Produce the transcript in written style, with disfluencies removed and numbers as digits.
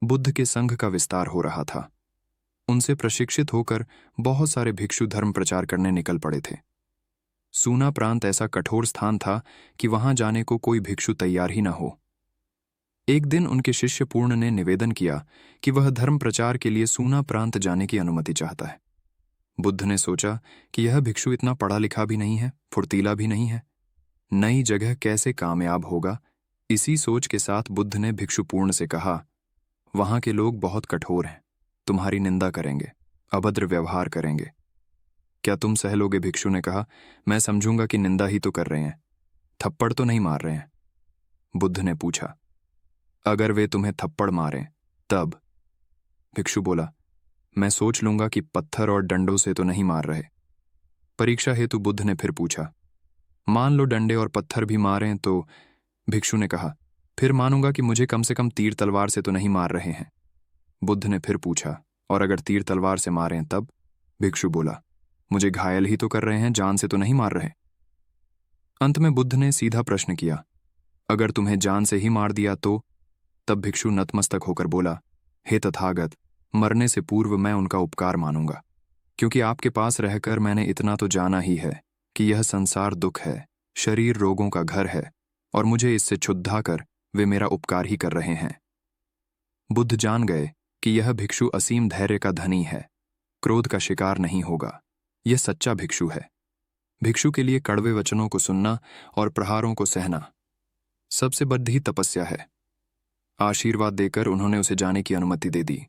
बुद्ध के संघ का विस्तार हो रहा था। उनसे प्रशिक्षित होकर बहुत सारे भिक्षु धर्म प्रचार करने निकल पड़े थे। सूना प्रांत ऐसा कठोर स्थान था कि वहां जाने को कोई भिक्षु तैयार ही न हो। एक दिन उनके शिष्य पूर्ण ने निवेदन किया कि वह धर्म प्रचार के लिए सूना प्रांत जाने की अनुमति चाहता है। बुद्ध ने सोचा कि यह भिक्षु इतना पढ़ा लिखा भी नहीं है, फुर्तीला भी नहीं है, नई जगह कैसे कामयाब होगा। इसी सोच के साथ बुद्ध ने भिक्षु पूर्ण से कहा, वहां के लोग बहुत कठोर हैं, तुम्हारी निंदा करेंगे, अभद्र व्यवहार करेंगे। क्या तुम सह लोगे? भिक्षु ने कहा, मैं समझूंगा कि निंदा ही तो कर रहे हैं, थप्पड़ तो नहीं मार रहे हैं। बुद्ध ने पूछा, अगर वे तुम्हें थप्पड़ मारें तब? भिक्षु बोला, मैं सोच लूंगा कि पत्थर और डंडों से तो नहीं मार रहे। परीक्षा हेतु बुद्ध ने फिर पूछा, मान लो डंडे और पत्थर भी मारें तो? भिक्षु ने कहा, फिर मानूंगा कि मुझे कम से कम तीर तलवार से तो नहीं मार रहे हैं। बुद्ध ने फिर पूछा, और अगर तीर तलवार से मारें तब? भिक्षु बोला, मुझे घायल ही तो कर रहे हैं, जान से तो नहीं मार रहे। अंत में बुद्ध ने सीधा प्रश्न किया, अगर तुम्हें जान से ही मार दिया तो? तब भिक्षु नतमस्तक होकर बोला, हे तथागत, मरने से पूर्व मैं उनका उपकार मानूंगा, क्योंकि आपके पास रहकर मैंने इतना तो जाना ही है कि यह संसार दुख है, शरीर रोगों का घर है, और मुझे इससे क्षुब्धा कर वे मेरा उपकार ही कर रहे हैं। बुद्ध जान गए कि यह भिक्षु असीम धैर्य का धनी है, क्रोध का शिकार नहीं होगा। यह सच्चा भिक्षु है। भिक्षु के लिए कड़वे वचनों को सुनना और प्रहारों को सहना सबसे बड़ी तपस्या है। आशीर्वाद देकर उन्होंने उसे जाने की अनुमति दे दी।